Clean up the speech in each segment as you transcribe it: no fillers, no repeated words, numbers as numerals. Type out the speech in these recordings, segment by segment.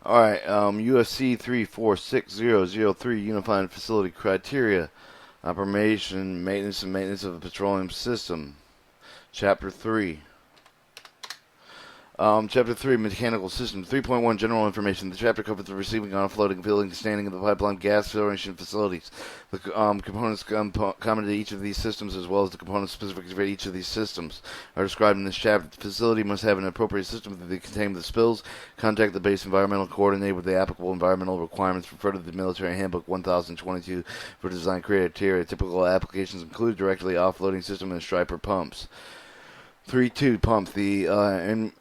Alright, UFC 346003 Unified Facility Criteria, Operation, Maintenance, and Maintenance of the Petroleum System. Chapter 3. Chapter 3, Mechanical Systems. 3.1, General Information. The chapter covers the receiving, offloading, filling, standing of the pipeline gas filtration facilities. The components common to each of these systems, as well as the components specific for each of these systems, are described in this chapter. The facility must have an appropriate system that contain the spills, contact the base environmental, coordinate with the applicable environmental requirements, refer to the Military Handbook 1022 for design criteria. Typical applications include directly offloading system and striper pumps. 3.2 pumps. In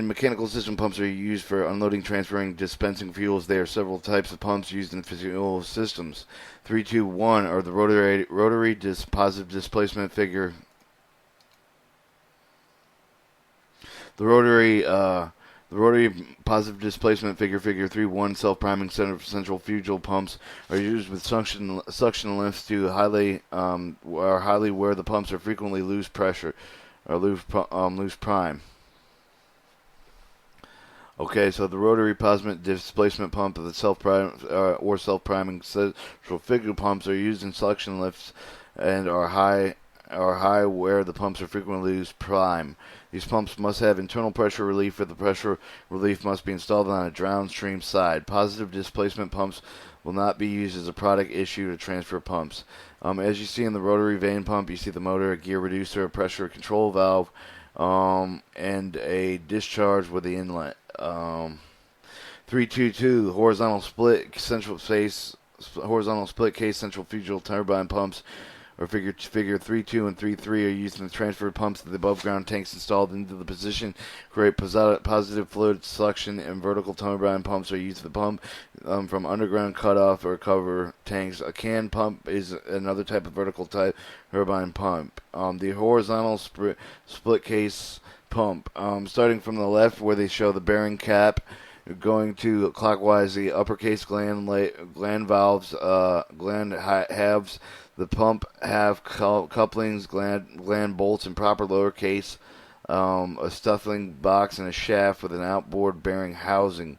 mechanical system, pumps are used for unloading, transferring, dispensing fuels. There are several types of pumps used in fuel systems. 3.2.1 are the rotary positive displacement figure. The rotary positive displacement figure 3.1 self-priming central fuel pumps are used with suction lifts to highly where the pumps are frequently lose pressure or lose prime. Okay, so the rotary positive displacement pump of the self-priming central figure pumps are used in suction lifts and are high where the pumps are frequently lose prime. These pumps must have internal pressure relief, or the pressure relief must be installed on a downstream side. Positive displacement pumps will not be used as a product issue to transfer pumps. As you see in the rotary vane pump, you see the motor, a gear reducer, a pressure control valve, and a discharge with the inlet. 3.2.2 horizontal split case central fuel turbine pumps, or figure 3.2 and 3.3 are used in the transfer pumps to the above ground tanks installed into the position. Create positive fluid suction, and vertical turbine pumps are used to pump from underground cutoff or cover tanks. A can pump is another type of vertical type turbine pump. The horizontal split case pump, starting from the left where they show the bearing cap, going to clockwise, the uppercase gland valves, gland halves. The pump have couplings, gland bolts, and proper lowercase, a stuffing box, and a shaft with an outboard bearing housing.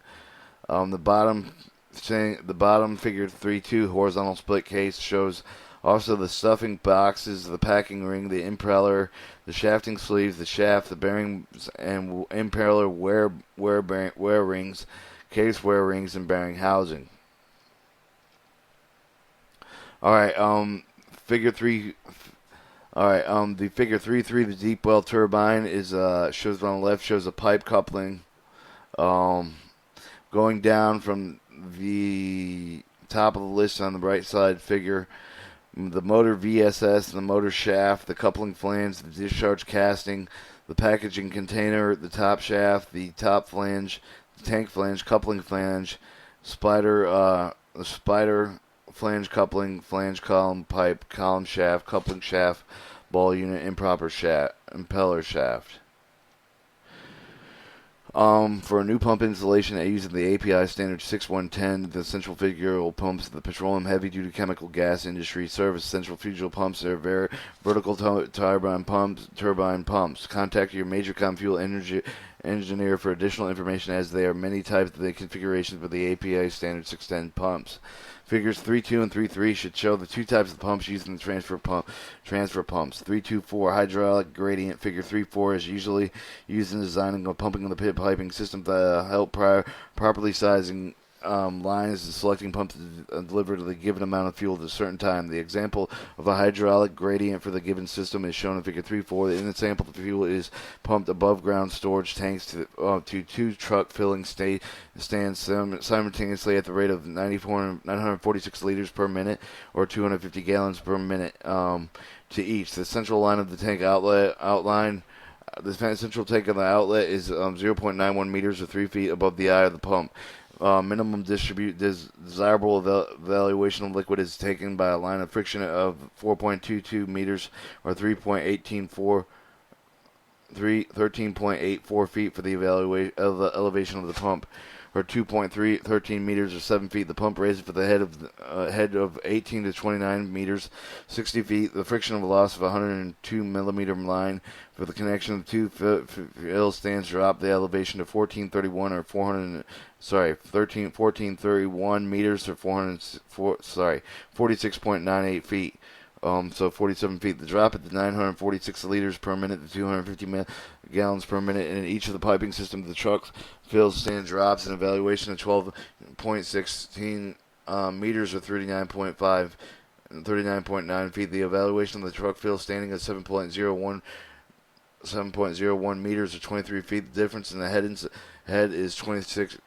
The bottom figure 3.2 horizontal split case shows also the stuffing boxes, the packing ring, the impeller, the shafting sleeves, the shaft, the bearings and impeller wear rings, case wear rings, and bearing housing. Alright, figure 3. Alright, the figure 3.3, the deep well turbine is shows on the left, shows a pipe coupling. Going down from the top of the list on the right side figure, the motor VSS, the motor shaft, the coupling flange, the discharge casting, the packaging container, the top shaft, the top flange, the tank flange, coupling flange, the spider flange coupling, flange column, pipe, column shaft, coupling shaft, ball unit, impeller shaft. For a new pump installation using the API standard 6110, the central fuel pumps, the petroleum heavy-duty chemical gas industry service central fuel pumps are vertical turbine pumps. Contact your major fuel engineer for additional information, as there are many types of the configurations for the API standard 610 pumps. Figures 3.2 and 3.3 should show the two types of pumps used in the transfer pumps. 3.2.4 hydraulic gradient. Figure 3.4 is usually used in designing or pumping the pit piping system to help properly sizing lines and selecting pumps to deliver the given amount of fuel at a certain time. The example of a hydraulic gradient for the given system is shown in Figure 3.4. In the sample, the fuel is pumped above ground storage tanks to two truck filling stands simultaneously at the rate of 946 liters per minute, or 250 gallons per minute to each. The central line of the tank outline. The central tank of the outlet is 0.91 meters, or 3 feet above the eye of the pump. Minimum desirable evaluation of liquid is taken by a line of friction of 4.22 meters, or 3.184 13.84 feet for the elevation of the pump, or 2.13 meters or 7 feet. The pump raises for the head of 18 to 29 meters, 60 feet. The frictional loss of 102 millimeter line for the connection of the two fill stands drop the elevation to 1431 or 1431 meters or 46.98 feet. So 47 feet. The drop at the 946 liters per minute to 250 gallons per minute in each of the piping systems of the truck fill stand drops. An evaluation of 12.16 meters or 39.9 feet. The evaluation of the truck fill standing at 7.01 meters or 23 feet. The difference in the head is 26,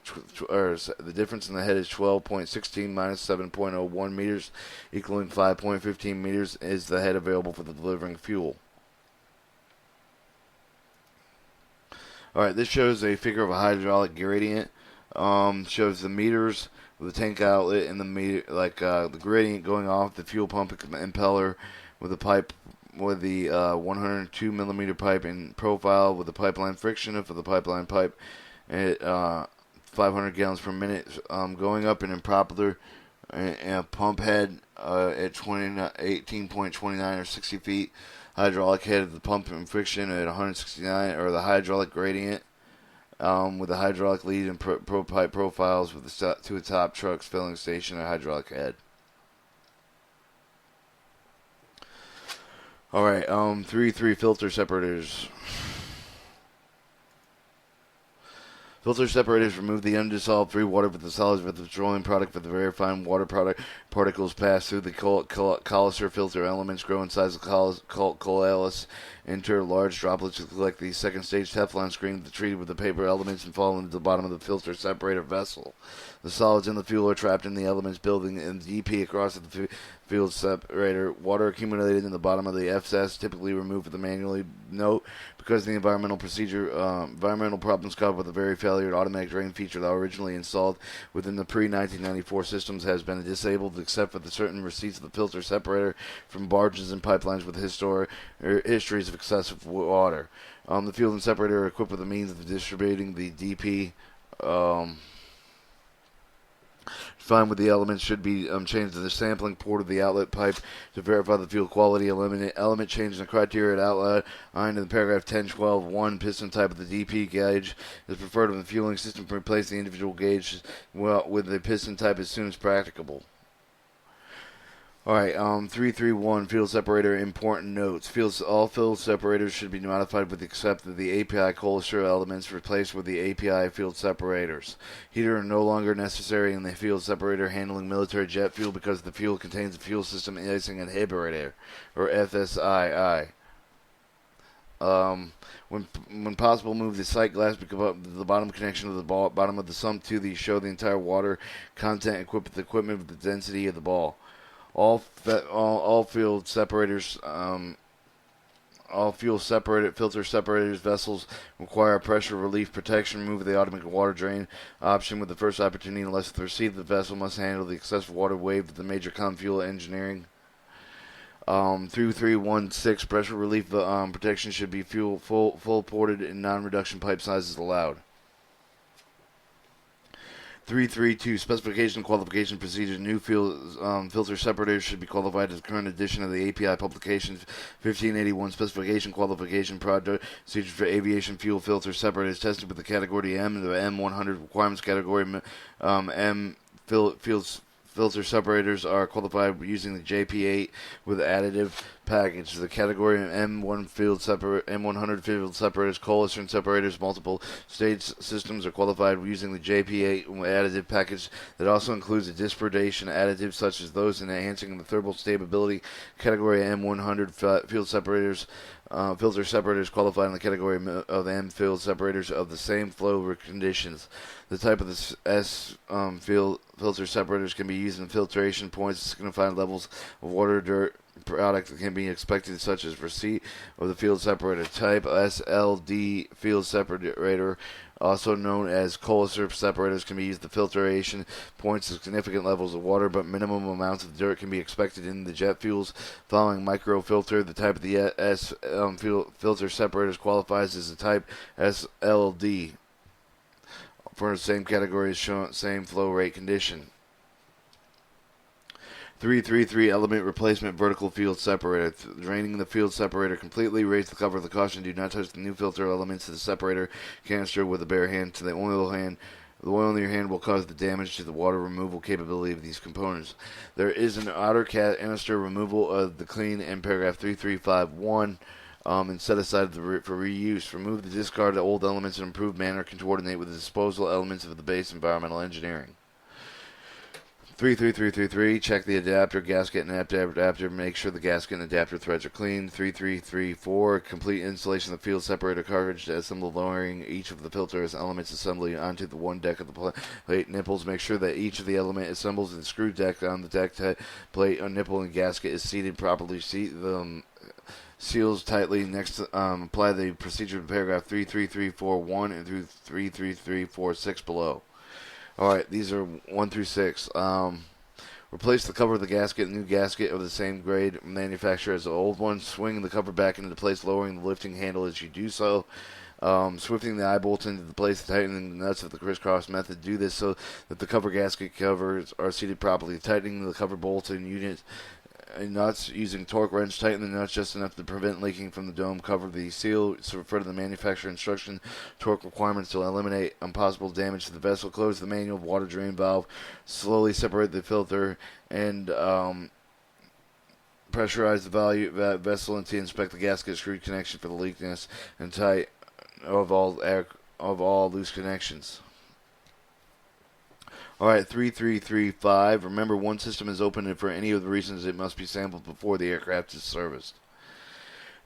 or the difference in the head is 12.16 minus 7.01 meters, equaling 5.15 meters is the head available for the delivering fuel. Alright, this shows a figure of a hydraulic gradient. Shows the meters, the tank outlet, and the meter, the gradient going off the fuel pump impeller with the pipe, with the 102 millimeter pipe in profile with the pipeline friction for the pipeline pipe at 500 gallons per minute, going up an impropeller and a pump head at 18.29 or 60 feet. Hydraulic head of the pump and friction at 169, or the hydraulic gradient with the hydraulic lead and pipe profiles with the to a top truck's filling station and hydraulic head. Alright, 3 filter separators. Filter separators remove the undissolved free water with the solids with the petroleum product for the very fine water product particles pass through the coalescer filter elements grow in size of coalesce, enter large droplets like the second stage Teflon screen treated with the paper elements and fall into the bottom of the filter separator vessel. The solids in the fuel are trapped in the elements building in DP across the field separator. Water accumulated in the bottom of the FS typically removed with the manually note because the environmental problems caused with the very failure automatic drain feature that originally installed within the pre-1994 systems has been disabled except for the certain receipts of the filter separator from barges and pipelines with histories of excessive water. The fuel and separator are equipped with the means of distributing the DP. Fine with the elements should be changed to the sampling port of the outlet pipe to verify the fuel quality. Element change in the criteria at outlet. In the paragraph 10.12.1, piston type of the DP gauge is preferred when the fueling system can replace the individual gauge with the piston type as soon as practicable. Alright, 331 field separator important notes. All field separators should be modified with the except of the API coalescer elements replaced with the API field separators. Heater are no longer necessary in the field separator handling military jet fuel because the fuel contains a fuel system icing inhibitor, or FSII. When possible, move the sight glass above the bottom connection of the bottom of the sump to show the entire water content equipped with equipment with the density of the ball. All field separators, all fuel separated filter separators vessels require pressure relief protection. Remove the automatic water drain option with the first opportunity unless the receipt of the vessel must handle the excessive water wave with the major fuel engineering. 3316 pressure relief protection should be full ported and non-reduction pipe sizes allowed. 332 specification qualification procedure. New filter separators should be qualified as the current edition of the API publication 1581 specification qualification procedure for aviation fuel filter separators tested with the category M and the M100 requirements category. M filter separators are qualified using the JP8 with additive package. The category M100 field separators, coalescent separators, multiple stage systems are qualified using the JP8 additive package that also includes a dispersion additive such as those enhancing the thermal stability. Category M100 field separators, filter separators qualified in the category of M field separators of the same flow conditions. The type of the S filter separators can be used in filtration points to signify levels of water, dirt, product that can be expected, such as receipt of the field separator type. SLD field separator, also known as Kohler separators, can be used to filtration points of significant levels of water, but minimum amounts of dirt can be expected in the jet fuels. Following microfilter, the type of the filter separators qualifies as the type SLD for the same category as shown, same flow rate condition. 333 element replacement vertical field separator. Draining the field separator completely. Raise the cover of the caution. Do not touch the new filter elements of the separator canister with a bare hand to the oil hand. The oil in your hand will cause the damage to the water removal capability of these components. There is an outer canister removal of the clean in paragraph 3351 and set aside for reuse. Remove the discarded old elements in an improved manner. Can coordinate with the disposal elements of the base environmental engineering. 33333, check the adapter, gasket, and adapter. Make sure the gasket and adapter threads are clean. 3334, complete installation of the field separator cartridge to assemble, lowering each of the filter's elements assembly onto the one deck of the plate nipples. Make sure that each of the element assembles in the screw deck on the deck plate or nipple and gasket is seated properly. Seals tightly. Next, apply the procedure in paragraph 33341 and through 33346 below. Alright, these are 1 through 6. Replace the cover of the gasket. New gasket of the same grade manufacturer as the old one. Swing the cover back into place, lowering the lifting handle as you do so. Swifting the eye bolts into the place, tightening the nuts of the crisscross method. Do this so that the cover gasket covers are seated properly. Tightening the cover bolts and units and nuts using torque wrench. Tighten the nuts just enough to prevent leaking from the dome. Cover the seal. So refer to the manufacturer instruction. Torque requirements to eliminate impossible damage to the vessel. Close the manual water drain valve. Slowly separate the filter and pressurize the vessel until inspect the gasket screw connection for the leakness and tight of all loose connections. Alright, 3335. Remember, one system is open, and for any of the reasons it must be sampled before the aircraft is serviced.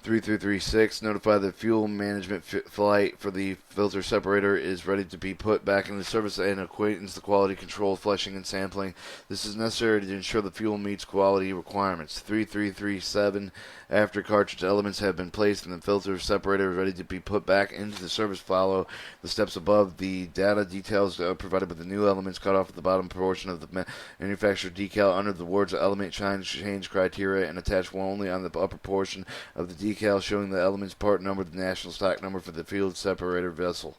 3336. Notify the fuel management flight for the filter separator is ready to be put back into service and acquaintance the quality control, flushing, and sampling. This is necessary to ensure the fuel meets quality requirements. 3337. After cartridge elements have been placed and the filter separator is ready to be put back into the service, follow the steps above. The data details provided with the new elements cut off at the bottom portion of the manufacturer decal under the words element change criteria and attached only on the upper portion of the decal showing the element's part number, the national stock number for the field separator vessel.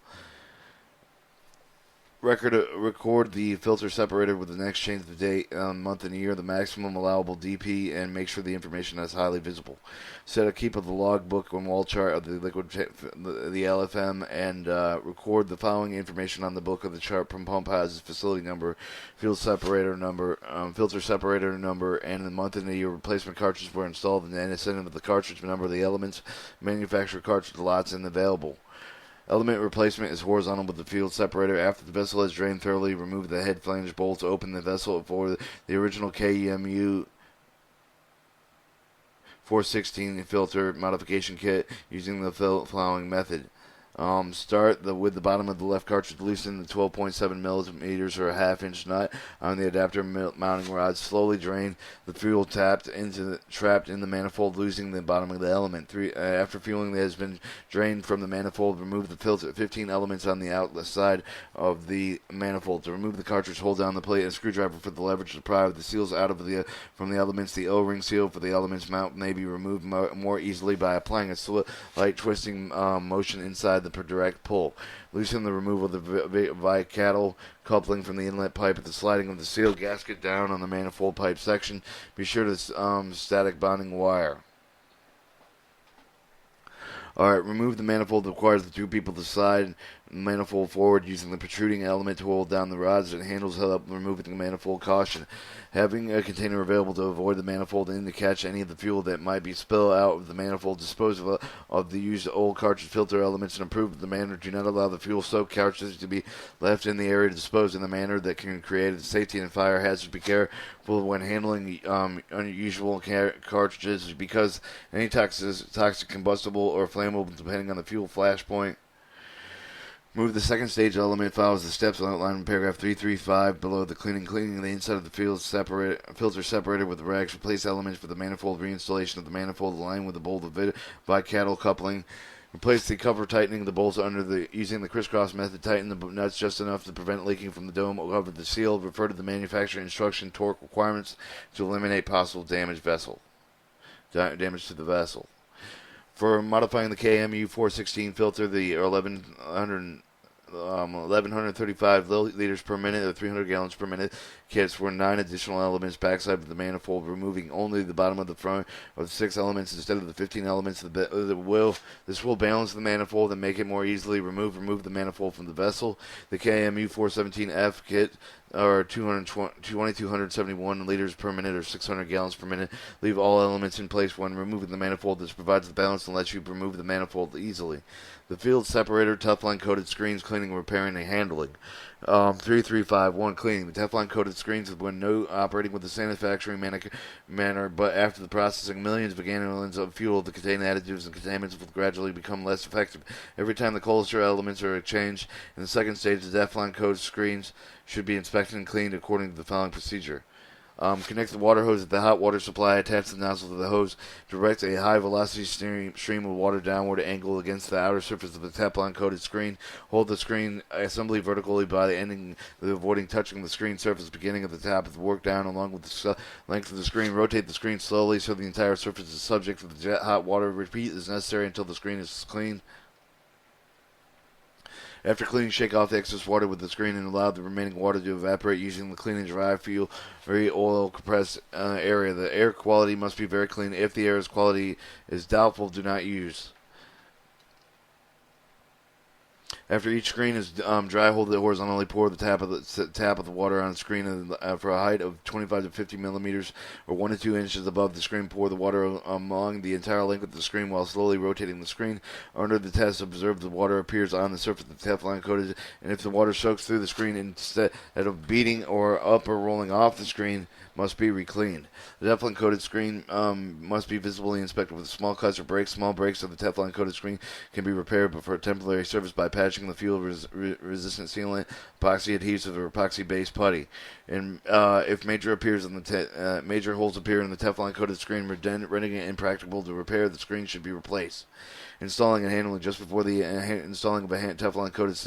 Record the filter separator with the next change of the date, month, and year, the maximum allowable DP, and make sure the information is highly visible. Set a keep of the logbook and wall chart of the liquid, the LFM, and record the following information on the book of the chart from pump houses: facility number, field separator number, filter separator number, and the month and the year replacement cartridges were installed, and then ascendant of the cartridge number of the elements, manufacturer cartridge lots, and available. Element replacement is horizontal with the field separator. After the vessel has drained thoroughly, remove the head flange bolts. Open the vessel for the original KEMU 416 filter modification kit using the following method. Start with the bottom of the left cartridge. Loosen the 12.7 millimeters or a half-inch nut on the adapter mounting rod. Slowly drain the fuel trapped in the manifold, losing the bottom of the element. After fueling has been drained from the manifold, remove the filter 15 elements on the outlet side of the manifold. To remove the cartridge, hold down the plate and screwdriver for the leverage to pry the seals out of from the elements. The O-ring seal for the elements mount may be removed more easily by applying a slight twisting motion inside the direct pull. Loosen the removal of the vicattle coupling from the inlet pipe at the sliding of the seal gasket down on the manifold pipe section. Be sure to static bonding wire. Alright, remove the manifold that requires the two people to slide manifold forward using the protruding element to hold down the rods and handles held up, removing the manifold. Caution. Having a container available to avoid the manifold and to catch any of the fuel that might be spilled out of the manifold. Dispose of the used old cartridge filter elements and improve the manner. Do not allow the fuel soaked cartridges to be left in the area to dispose in the manner that can create a safety and fire hazard. Be careful when handling unusual cartridges because any toxic combustible or flammable depending on the fuel flash point Move the second stage element follows the steps outlined in paragraph 335 below the cleaning. Cleaning the inside of the filter separator with rags. Replace elements for the manifold. Reinstallation of the manifold aligned with the bolt of bicadal coupling. Replace the cover, tightening the bolts using the crisscross method. Tighten the nuts just enough to prevent leaking from the dome. Cover the seal. Refer to the manufacturer instruction torque requirements to eliminate possible damage to the vessel. For modifying the KMU 416 filter, the 1135 liters per minute or 300 gallons per minute kits for 9 additional elements backside of the manifold, removing only the bottom of the front of the 6 elements instead of the 15 elements. This will balance the manifold and make it more easily remove the manifold from the vessel. The KMU 417F kit or 2,271 liters per minute or 600 gallons per minute. Leave all elements in place when removing the manifold. This provides the balance and lets you remove the manifold easily. The field separator, Teflon coated screens, cleaning, repairing, and handling. 3351 cleaning. The Teflon coated screens when no operating with the manufacturing manner, but after the processing, millions of gallons of fuel to contain additives and contaminants will gradually become less effective. Every time the cholesterol elements are changed in the second stage, the Teflon coated screens should be inspected and cleaned according to the following procedure. Connect the water hose at the hot water supply. Attach the nozzle to the hose. Direct a high velocity stream of water downward angle against the outer surface of the Teflon coated screen. Hold the screen assembly vertically by the ending, avoiding touching the screen surface beginning at the top of the work down along with the length of the screen. Rotate the screen slowly so the entire surface is subject to the jet hot water. Repeat as necessary until the screen is clean. After cleaning, shake off the excess water with the screen and allow the remaining water to evaporate using the clean and dry fuel, very oil compressed area. The air quality must be very clean. If the air's quality is doubtful, do not use. After each screen is dry, hold it horizontally. Pour the tap of the water on the screen for a height of 25 to 50 millimeters or 1 to 2 inches above the screen. Pour the water along the entire length of the screen while slowly rotating the screen. Under the test, observe the water appears on the surface of the Teflon coated, and if the water soaks through the screen instead of beating or up or rolling off the screen, must be recleaned. The Teflon coated screen must be visibly inspected with small cuts or breaks. Small breaks of the Teflon coated screen can be repaired, but for a temporary service by patching the fuel resistant sealant, epoxy adhesive, or epoxy based putty. And if major holes appear in the Teflon coated screen, rendering it impracticable to repair, the screen should be replaced. Installing and handling. Just before the installing of a Teflon coated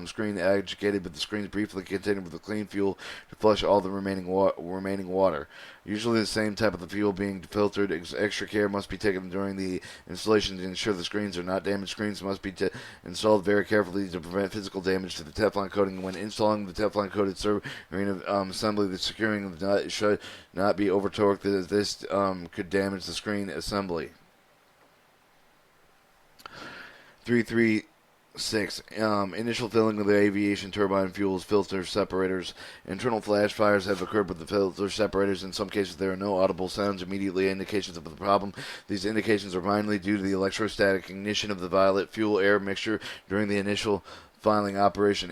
screen, agitated with the screens briefly contained with the clean fuel to flush all the remaining water. Usually the same type of the fuel being filtered. Extra care must be taken during the installation to ensure the screens are not damaged. Screens must be installed very carefully to prevent physical damage to the Teflon coating. When installing the Teflon coated assembly, the securing of the nut should not be over torqued, as this could damage the screen assembly. 336. Initial filling of the aviation turbine fuels filter separators. Internal flash fires have occurred with the filter separators. In some cases, there are no audible sounds, immediately indications of the problem. These indications are mainly due to the electrostatic ignition of the violet fuel-air mixture during the initial filling operation.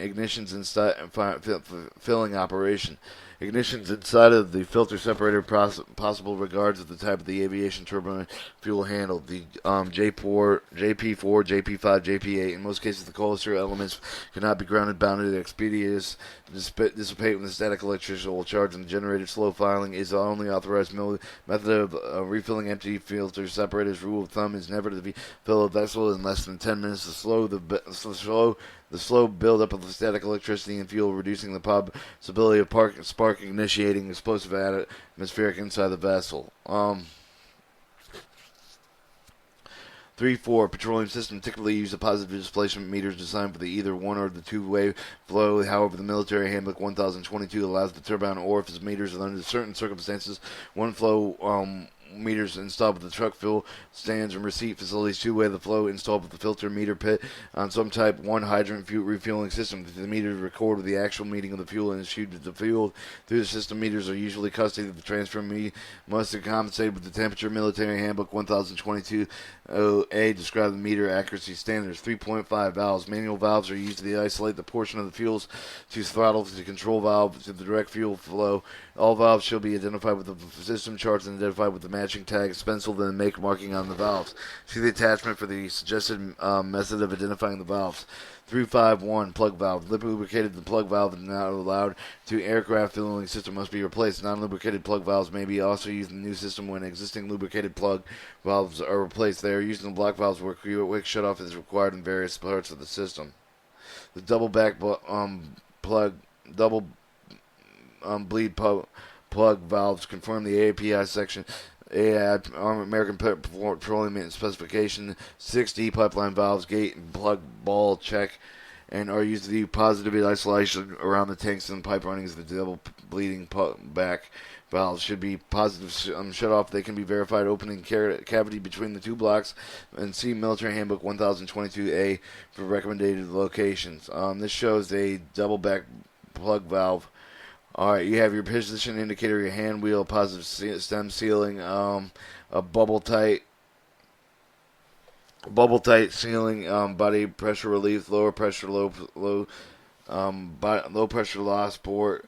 Filling operation. Ignitions inside of the filter separator possible regards of the type of the aviation turbine fuel handled. The JP4, JP5, JP8. In most cases, the cholesterol elements cannot be grounded, bounded, expeditious, dissipate when the static electrical charge in the generator. Slow filing is the only authorized method of refilling empty filter separators. Rule of thumb is never to fill a vessel in less than 10 minutes. The slow buildup of the static electricity and fuel, reducing the possibility of spark initiating explosive atmospheric inside the vessel. 3-4. Petroleum system typically use a positive displacement meters designed for the either one or the two-way flow. However, the military handbook 1022 allows the turbine orifice meters under certain circumstances one flow meters installed with the truck fuel stands and receipt facilities. Two-way the flow installed with the filter meter pit on some type 1 hydrant fuel refueling system. The meters record the actual meeting of the fuel and issued to the fuel through the system. Meters are usually custody. The transfer must be compensated with the temperature. Military handbook 1022 A describe the meter accuracy standards. 3.5 valves. Manual valves are used to isolate the portion of the fuels to throttle to control valve to the direct fuel flow. All valves shall be identified with the system charts and identified with the matching tag stenciled and make marking on the valves. See the attachment for the suggested method of identifying the valves. 351 plug valve. Lubricated the plug valve is not allowed to aircraft fueling system must be replaced. Non-lubricated plug valves may be also used in the new system when existing lubricated plug valves are replaced. They are used in block valves where quick shutoff is required in various parts of the system. The double back plug double bleed plug valves conform the API section AI American Petroleum Maintenance Specification 6D pipeline valves, gate and plug ball check, and are used to do positive isolation around the tanks and pipe runnings. The double bleeding back valves should be positive shut off. They can be verified opening cavity between the two blocks, and see Military Handbook 1022A for recommended locations. This shows a double back plug valve. Alright, you have your position indicator, your hand wheel, positive stem sealing, a bubble tight sealing, body pressure relief, low pressure loss port,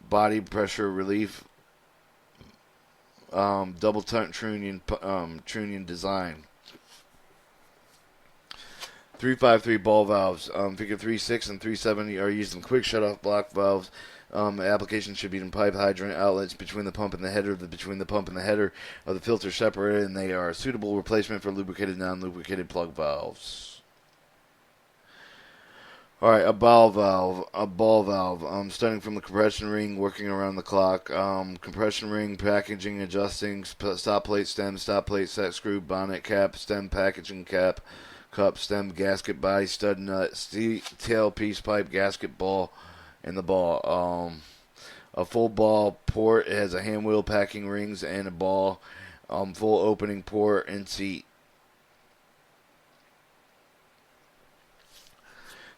body pressure relief, double trunnion design. 353 ball valves. Figure 3.6 and 3.7 are used in quick shutoff block valves. Application should be in pipe hydrant outlets between the pump and the header. Between the pump and the header of the filter separated, and they are a suitable replacement for lubricated, non-lubricated plug valves. All right, a ball valve. Starting from the compression ring, working around the clock. Compression ring, packaging, adjusting, stop plate, stem, stop plate, set screw, bonnet cap, stem, packaging cap, cup, stem, gasket, body, stud, nut, tail piece, pipe, gasket, ball, and the ball. A full ball port has a hand wheel, packing rings, and a ball. Full opening port and seat.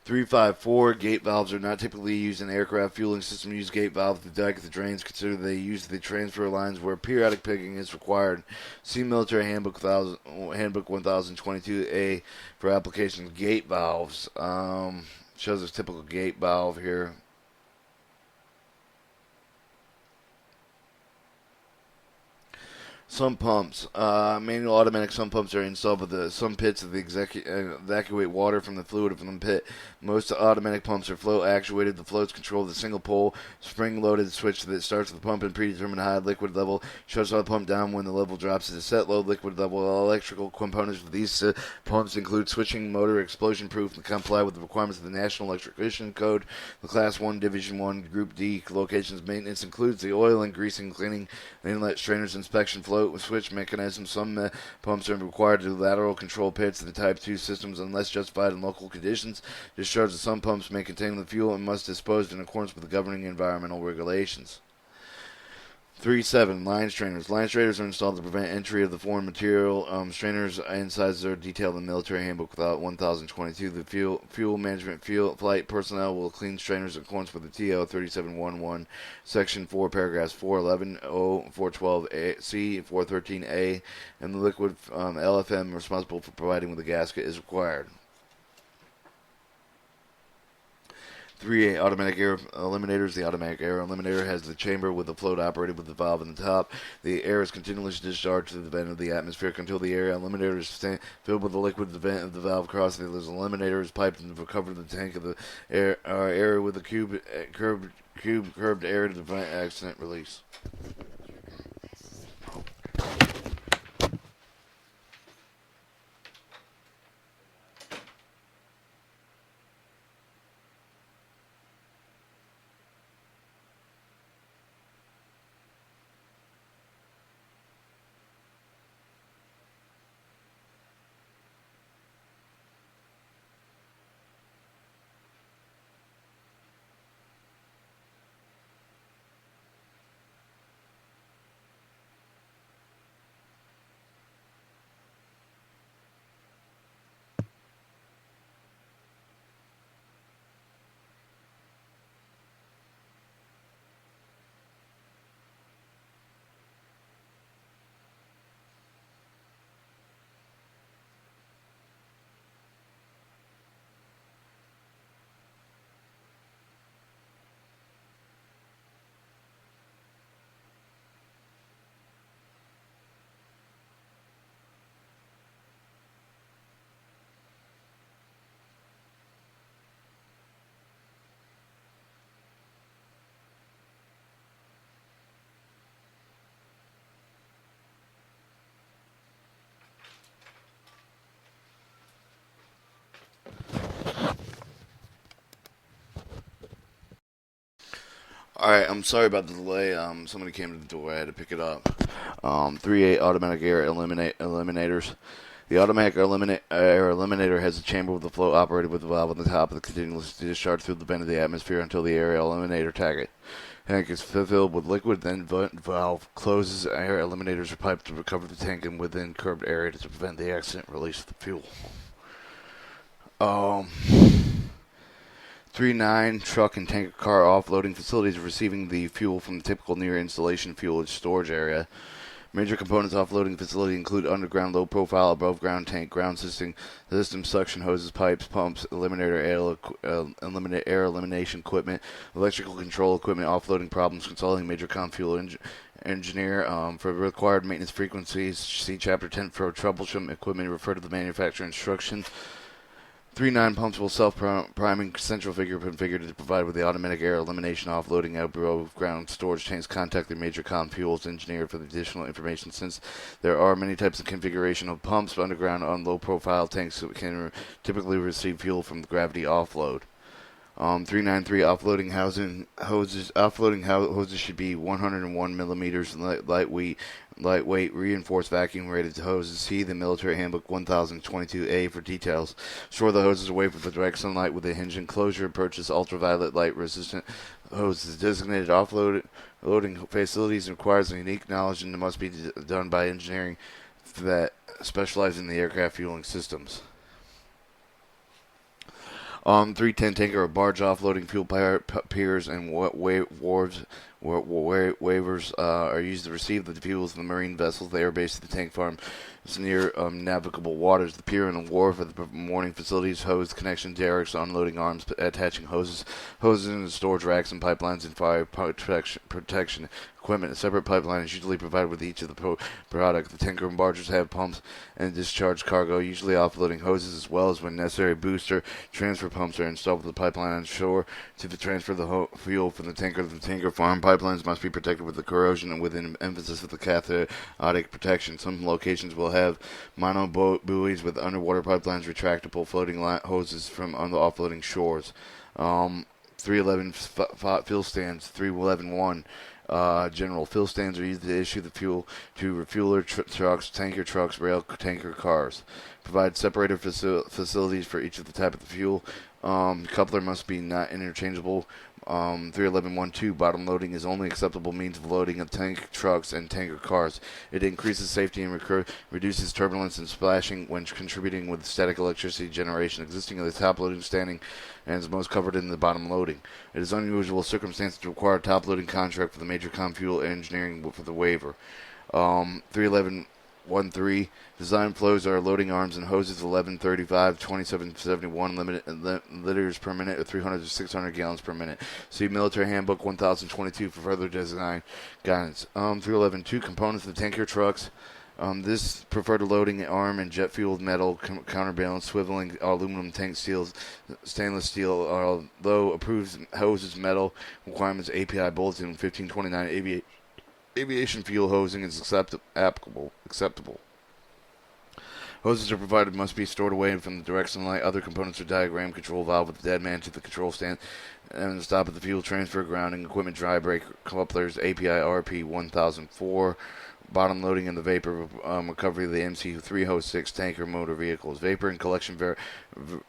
354 gate valves are not typically used in aircraft fueling system. Use gate valves to direct the drains. Consider they use the transfer lines where periodic pigging is required. See Military Handbook 1022A for applications. Gate valves. Shows a typical gate valve here. Sump pumps. Manual automatic sump pumps are installed with some pits of the evacuate water from the fluid from the pit. Most automatic pumps are float actuated. The floats control the single pole, spring-loaded switch that starts with the pump and predetermined high liquid level. Shuts the pump down when the level drops to the set low liquid level. Electrical components of these pumps include switching motor, explosion-proof, and comply with the requirements of the National Electrical Code. The Class 1, Division 1, Group D locations maintenance includes the oil and greasing, cleaning, inlet strainers, inspection, flow with switch mechanism. Some pumps are required to lateral control pits. The Type 2 systems, unless justified in local conditions, discharge of some pumps may contain the fuel and must dispose in accordance with the governing environmental regulations. 3.7 line strainers. Line strainers are installed to prevent entry of the foreign material. Strainers and sizes are detailed in the Military Handbook 1022. The fuel management flight personnel will clean strainers in accordance with the TO 3711, Section 4, paragraphs 411, 412 C, 413A, and the liquid LFM responsible for providing with the gasket is required. 3A automatic air eliminators. The automatic air eliminator has the chamber with the float operated with the valve in the top. The air is continuously discharged to the vent of the atmosphere until the air eliminator is filled with the liquid. The vent of the valve crossing the eliminator is piped and covered the tank of the air with the curved air to prevent accident release. Alright, I'm sorry about the delay. Somebody came to the door. I had to pick it up. 3A automatic air eliminators. The automatic air eliminator has a chamber with the flow operated with a valve on the top of the continuous discharge through the vent of the atmosphere until the air eliminator tank is filled with liquid, then valve closes. Air eliminators are piped to recover the tank and within curbed area to prevent the accident release of the fuel. 3-9 truck and tanker car offloading facilities are receiving the fuel from the typical near installation fuel storage area. Major components offloading facility include underground, low-profile, above-ground tank, ground system, suction hoses, pipes, pumps, air elimination equipment, electrical control equipment, offloading problems, consulting major fuel engineer for required maintenance frequencies. See Chapter 10 for troubleshoot equipment. Refer to the manufacturer instructions. 3-9 pumps will self-priming central figure configured to provide with the automatic air elimination offloading above ground storage tanks. Contact the major fuels engineer for the additional information, since there are many types of configuration of pumps. Underground on low-profile tanks can typically receive fuel from the gravity offload. 393 offloading hoses. Offloading hoses should be 101 millimeters lightweight, reinforced vacuum rated hoses. See the Military Handbook 1022A for details. Store the hoses away from the direct sunlight with a hinge enclosure. Purchase ultraviolet light resistant hoses. Designated offloading facilities requires a unique knowledge and must be done by engineering that specialize in the aircraft fueling systems. 310 tanker or barge offloading fuel piers and waivers are used to receive the fuels of the marine vessels. They are based at the tank farm. It's near navigable waters. The pier and the wharf at the mooring facilities, hose connection derricks, unloading arms, attaching hoses into storage racks and pipelines, and fire protection equipment. A separate pipeline is usually provided with each of the product. The tanker and barges have pumps and discharge cargo, usually offloading hoses, as well as when necessary booster transfer pumps are installed with the pipeline on shore to transfer the fuel from the tanker to the tanker farm. Pipelines must be protected with the corrosion and with an emphasis with the cathodic protection. Some locations will have mono buoys with underwater pipelines, retractable floating hoses from on the offloading shores. 311 fuel stands. 311-1. General fill stands are used to issue the fuel to refueler trucks, tanker trucks, rail tanker cars. Provide separator facilities for each of the type of the fuel. Coupler must be not interchangeable. 311-1-2, bottom loading is only acceptable means of loading of tank trucks and tanker cars. It increases safety and reduces turbulence and splashing when contributing with static electricity generation, existing at the top loading standing and is most covered in the bottom loading. It is unusual circumstance to require a top loading contract for the major fuel engineering for the waiver. 311-1-3, design flows are loading arms and hoses 1135, 2771 liters per minute or 300 to 600 gallons per minute. See Military Handbook 1022 for further design guidance. 311-2, components of the tanker trucks. This preferred loading arm and jet fueled metal, counterbalance, swiveling, aluminum tank seals, stainless steel. Although approved hoses, metal requirements, API Bulletin 1529, aviation fuel hosing is acceptable. Hoses are provided must be stored away from the direct sunlight. Other components are diagram control valve with the dead man to the control stand and the stop of the fuel transfer, grounding equipment, dry brake couplers, API RP 1004. Bottom loading and the vapor recovery of the MC306 tanker motor vehicles. Vapor and collection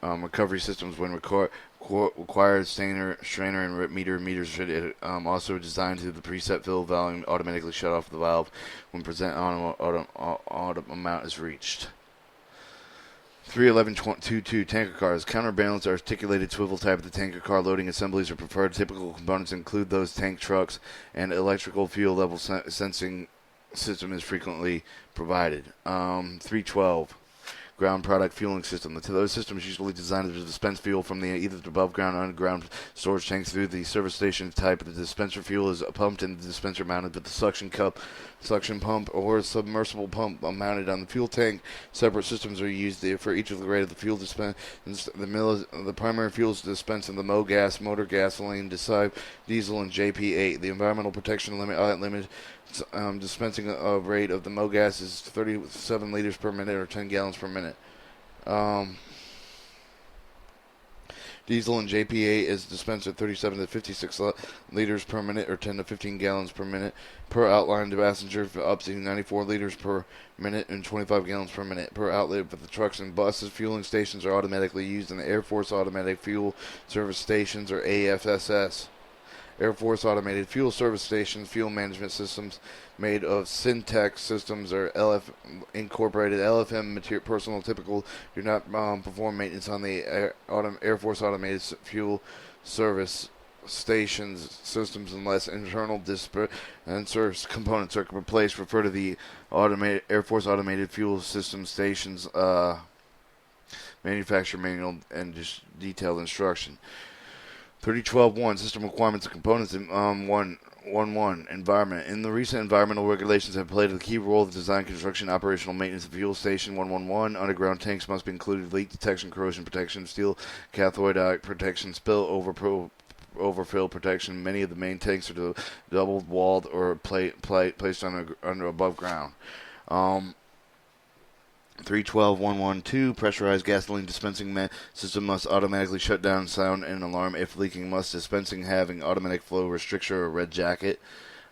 recovery systems when required. Strainer and meters should also designed to the preset fill volume automatically shut off the valve when present auto amount is reached. 311-22 tanker cars. Counterbalance articulated swivel type of the tanker car loading assemblies are preferred. Typical components include those tank trucks, and electrical fuel level sensing system is frequently provided. 312 ground product fueling system. Those systems usually designed to dispense fuel from either the above ground or underground storage tanks through the service station type. The dispenser fuel is pumped and the dispenser mounted with the suction pump, or a submersible pump mounted on the fuel tank. Separate systems are used for each of the grade of the fuel dispense. The primary fuels dispensed in the MoGas, motor gasoline, diesel, and JP8. The environmental protection limit dispensing rate of the MoGas is 37 liters per minute or 10 gallons per minute. Diesel and JPA is dispensed at 37 to 56 liters per minute or 10 to 15 gallons per minute per outline to passenger, up to 94 liters per minute and 25 gallons per minute per outlet for the trucks and buses. Fueling stations are automatically used in the Air Force Automatic Fuel Service Stations, or AFSS. Air Force Automated Fuel Service Stations, fuel management systems made of Syntex systems, or incorporated LFM personnel typical do not perform maintenance on the Air Force Automated Fuel Service Stations systems unless internal dispenser components are replaced. Refer to the Air Force Automated Fuel System Stations manufacturer manual and just detailed instruction. 3012.1 System Requirements and Components in 1.1 Environment. In the recent environmental regulations have played a key role in the design, construction, operational maintenance of fuel station. 1.1 Underground tanks must be included. Leak detection, corrosion protection, steel cathode protection, spill overfill protection. Many of the main tanks are double-walled or placed under above ground. 312.112 Pressurized gasoline dispensing system must automatically shut down, sound an alarm if leaking. Must dispensing having automatic flow restriction or red jacket.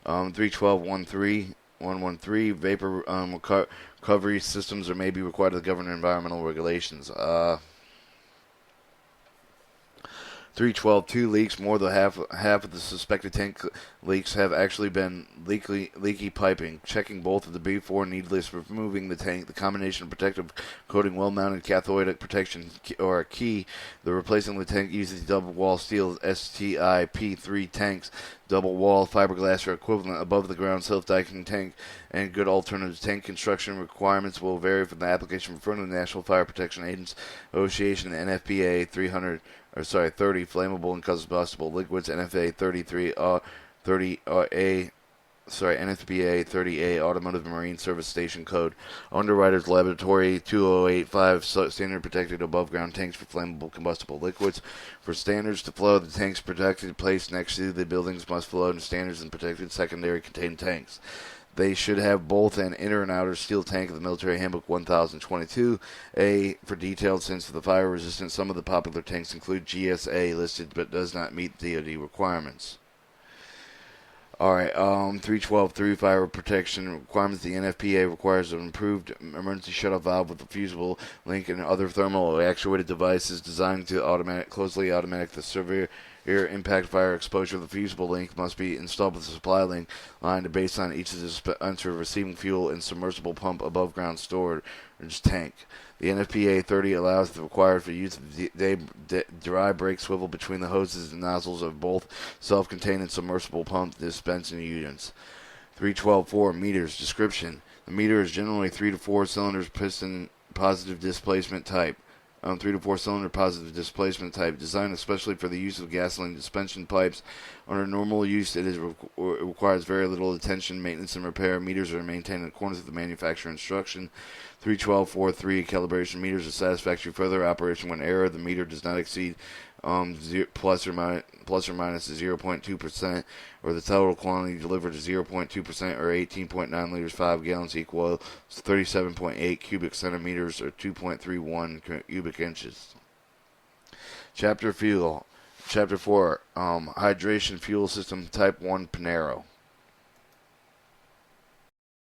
312.113 vapor recovery systems may be required to govern environmental regulations. 312.2 leaks. More than half of the suspected tank leaks have actually been leaky piping. Checking both of the before needless removing the tank. The combination of protective coating, well-mounted cathodic protection, or a key. The replacing the tank uses double-wall steel STIP3 tanks. Double-wall fiberglass or equivalent above-the-ground self-diking tank, and good alternative tank construction requirements will vary from the application referring to the National Fire Protection Agency Association, NFPA 30 flammable and combustible liquids, NFA 30A Automotive and Marine Service Station Code, Underwriters Laboratory 2085 standard protected above ground tanks for flammable combustible liquids. For standards to flow, the tanks protected placed next to the buildings must flow in standards and protected secondary contained tanks. They should have both an inner and outer steel tank of the Military Handbook 1022A for detailed sense of the fire resistance. Some of the popular tanks include GSA listed but does not meet DoD requirements. Alright, 312.3 fire protection requirements. The NFPA requires an improved emergency shutoff valve with a fusible link and other thermal actuated devices designed to closely automatic the severe impact fire exposure. The fusible link must be installed with a supply line to baseline each of the dispenser receiving fuel and submersible pump above ground storage tank. The NFPA 30 allows the required for use of dry brake swivel between the hoses and nozzles of both self-contained and submersible pump dispensing units. 312.4 meters description. The meter is generally 3 to 4 cylinders piston positive displacement type. 3 to 4 cylinder positive displacement type, designed especially for the use of gasoline dispensing pipes. Under normal use, it requires very little attention, maintenance, and repair. Meters are maintained in accordance with the manufacturer instruction. 312.4.3 calibration meters are satisfactory for their operation when error. The meter does not exceed plus or minus 0.2%, or the total quantity delivered is 0.2%, or 18.9 liters 5 gallons equal 37.8 cubic centimeters, or 2.31 cubic inches. Chapter 4 hydration fuel system type 1 Panero.